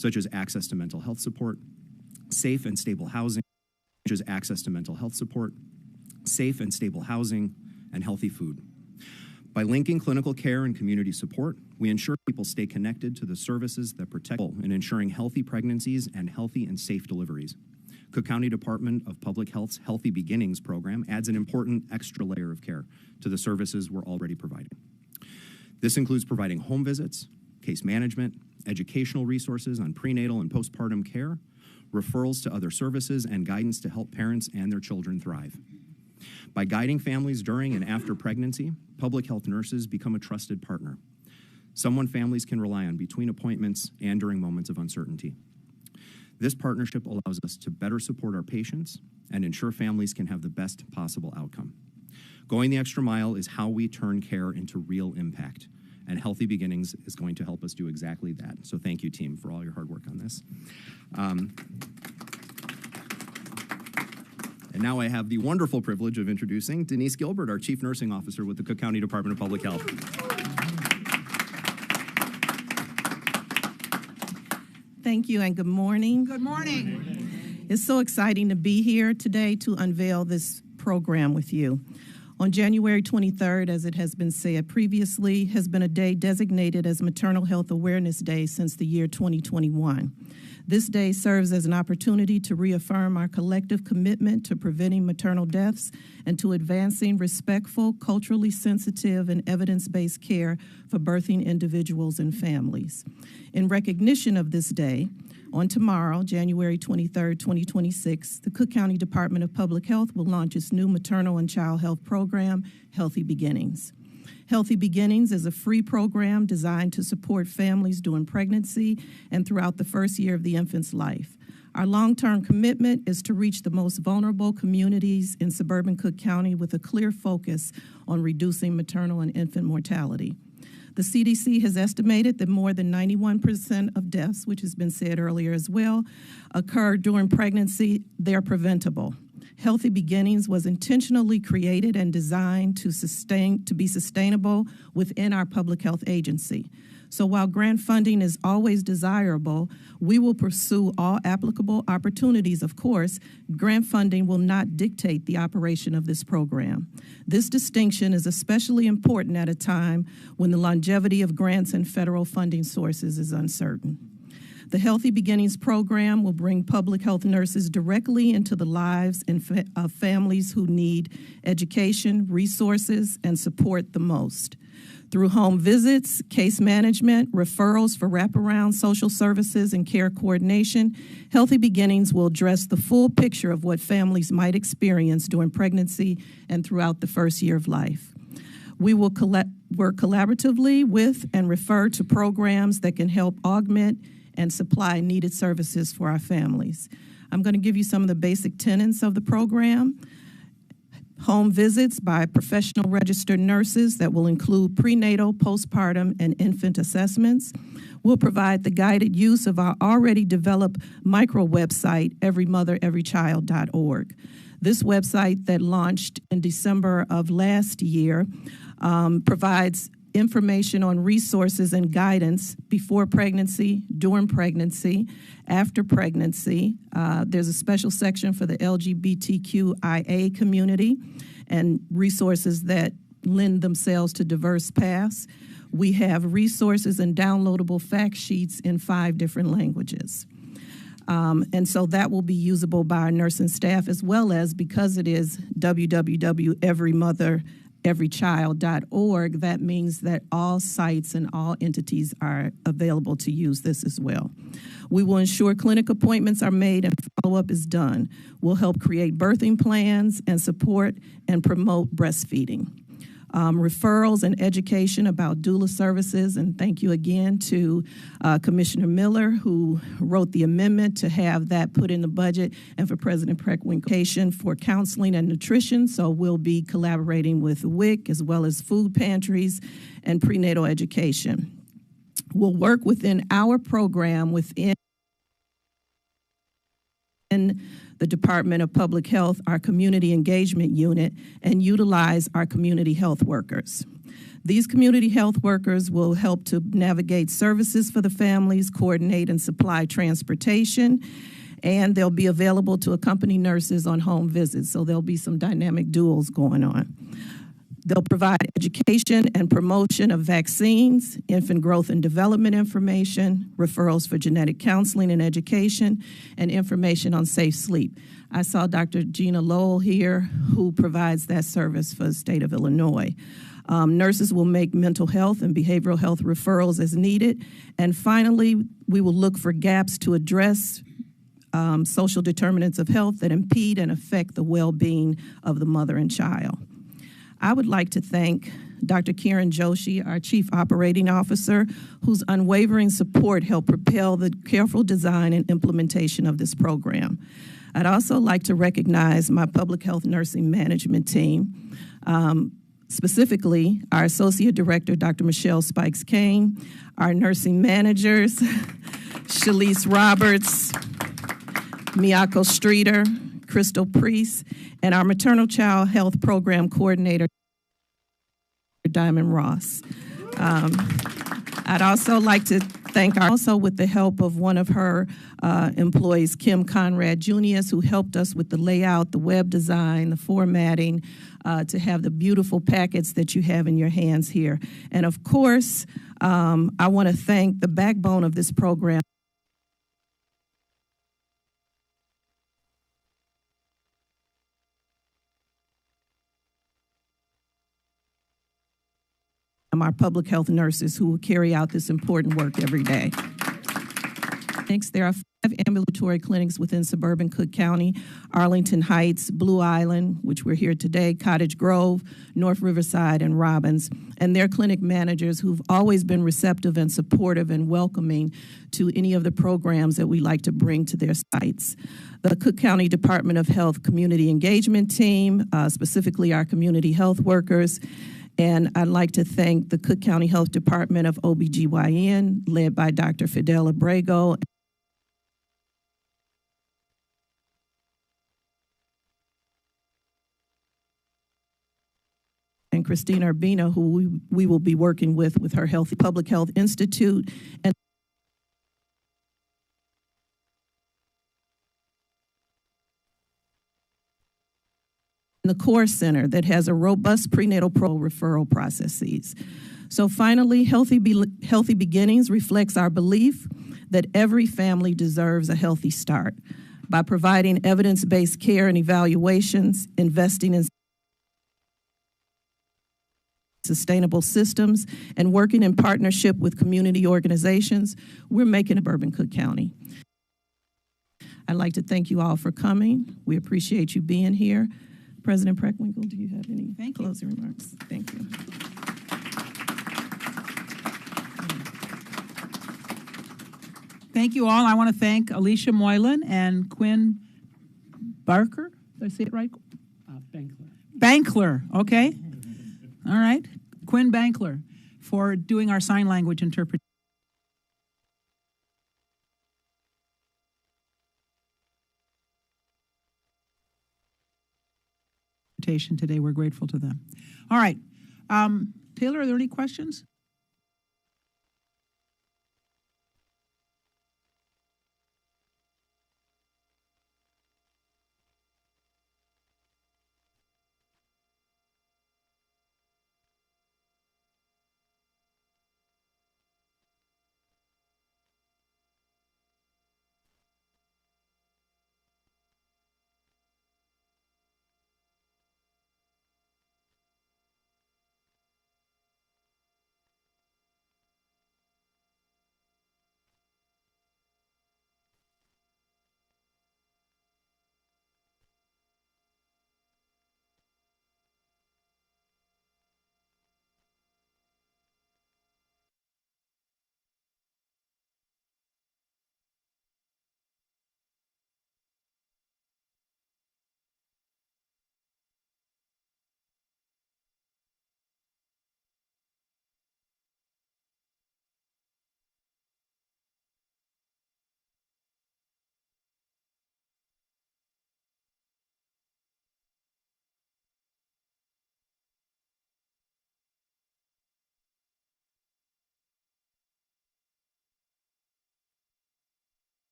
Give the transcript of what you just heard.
such as access to mental health support, safe and stable housing, such as access to mental health support, safe and stable housing, and healthy food. By linking clinical care and community support, we ensure people stay connected to the services that protect people in ensuring healthy pregnancies and healthy and safe deliveries. Cook County Department of Public Health's Healthy Beginnings program adds an important extra layer of care to the services we're already providing. This includes providing home visits, case management, educational resources on prenatal and postpartum care, referrals to other services, and guidance to help parents and their children thrive. By guiding families during and after pregnancy, public health nurses become a trusted partner, someone families can rely on between appointments and during moments of uncertainty. This partnership allows us to better support our patients and ensure families can have the best possible outcome. Going the extra mile is how we turn care into real impact, and Healthy Beginnings is going to help us do exactly that. So thank you, team, for all your hard work on this. And now I have the wonderful privilege of introducing Denise Gilbert, our Chief Nursing Officer with the Cook County Department of Public Health. Thank you and good morning. Good morning. It's so exciting to be here today to unveil this program with you. On January 23rd, as it has been said previously, has been a day designated as Maternal Health Awareness Day since the year 2021. This day serves as an opportunity to reaffirm our collective commitment to preventing maternal deaths and to advancing respectful, culturally sensitive, and evidence-based care for birthing individuals and families. In recognition of this day, on tomorrow, January 23rd, 2026, the Cook County Department of Public Health will launch its new maternal and child health program, Healthy Beginnings. Healthy Beginnings is a free program designed to support families during pregnancy and throughout the first year of the infant's life. Our long-term commitment is to reach the most vulnerable communities in suburban Cook County with a clear focus on reducing maternal and infant mortality. The CDC has estimated that more than 91% of deaths, which has been said earlier as well, occur during pregnancy. They're preventable. Healthy Beginnings was intentionally created and designed to be sustainable within our public health agency. So while grant funding is always desirable, we will pursue all applicable opportunities, of course. Grant funding will not dictate the operation of this program. This distinction is especially important at a time when the longevity of grants and federal funding sources is uncertain. The Healthy Beginnings program will bring public health nurses directly into the lives of families who need education, resources, and support the most. Through home visits, case management, referrals for wraparound social services, and care coordination, Healthy Beginnings will address the full picture of what families might experience during pregnancy and throughout the first year of life. We will work collaboratively with and refer to programs that can help augment and supply needed services for our families. I'm going to give you some of the basic tenets of the program. Home visits by professional registered nurses that will include prenatal, postpartum, and infant assessments. We'll provide the guided use of our already developed micro website, everymother.everychild.org. This website that launched in December of last year provides information on resources and guidance before pregnancy, during pregnancy, after pregnancy. There's a special section for the LGBTQIA community and resources that lend themselves to diverse paths. We have resources and downloadable fact sheets in 5 different languages. And so that will be usable by our nursing staff, as well as, because it is www.everymother.everychild.org, that means that all sites and all entities are available to use this as well. We will ensure clinic appointments are made and follow-up is done. We'll help create birthing plans and support and promote breastfeeding. Referrals and education about doula services, and thank you again to Commissioner Miller, who wrote the amendment to have that put in the budget, and for President Preckwinkle for counseling and nutrition. So we'll be collaborating with WIC as well as food pantries and prenatal education. We'll work within our program within in the Department of Public Health, our Community Engagement Unit, and utilize our community health workers. These community health workers will help to navigate services for the families, coordinate and supply transportation, and they'll be available to accompany nurses on home visits, so there'll be some dynamic duals going on. They'll provide education and promotion of vaccines, infant growth and development information, referrals for genetic counseling and education, and information on safe sleep. I saw Dr. Gina Lowell here, who provides that service for the state of Illinois. Nurses will make mental health and behavioral health referrals as needed. And finally, we will look for gaps to address social determinants of health that impede and affect the well-being of the mother and child. I would like to thank Dr. Kiran Joshi, our Chief Operating Officer, whose unwavering support helped propel the careful design and implementation of this program. I'd also like to recognize my public health nursing management team, specifically our Associate Director, Dr. Michelle Spikes-Kane, our nursing managers, Shalise Roberts, Miyako Streeter, Crystal Priest, and our maternal child health program coordinator, Diamond Ross. I'd also like to thank also with the help of one of her employees, Kim Conrad Junius, who helped us with the layout, the web design, the formatting, to have the beautiful packets that you have in your hands here. And of course, I want to thank the backbone of this program, our public health nurses who will carry out this important work every day. Next, there are 5 ambulatory clinics within suburban Cook County: Arlington Heights, Blue Island, which we're here today, Cottage Grove, North Riverside, and Robbins, and their clinic managers who've always been receptive and supportive and welcoming to any of the programs that we like to bring to their sites. The Cook County Department of Health Community Engagement Team, specifically our community health workers. And I'd like to thank the Cook County Health Department of OBGYN, led by Dr. Fidel Abrego, and Christina Urbina, who we will be working with her Healthy Public Health Institute, and the Core Center that has a robust prenatal referral processes. So finally, Healthy Beginnings reflects our belief that every family deserves a healthy start by providing evidence-based care and evaluations, investing in sustainable systems, and working in partnership with community organizations. We're making a Bourbon Cook County. I'd like to thank you all for coming. We appreciate you being here. President Preckwinkle, do you have any closing remarks? Thank you. Thank you all. I want to thank Alicia Moylan and Quinn Barker. Did I say it right? Bankler. Bankler, okay. All right. Quinn Bankler for doing our sign language interpretation today. We're grateful to them. All right. Taylor, are there any questions?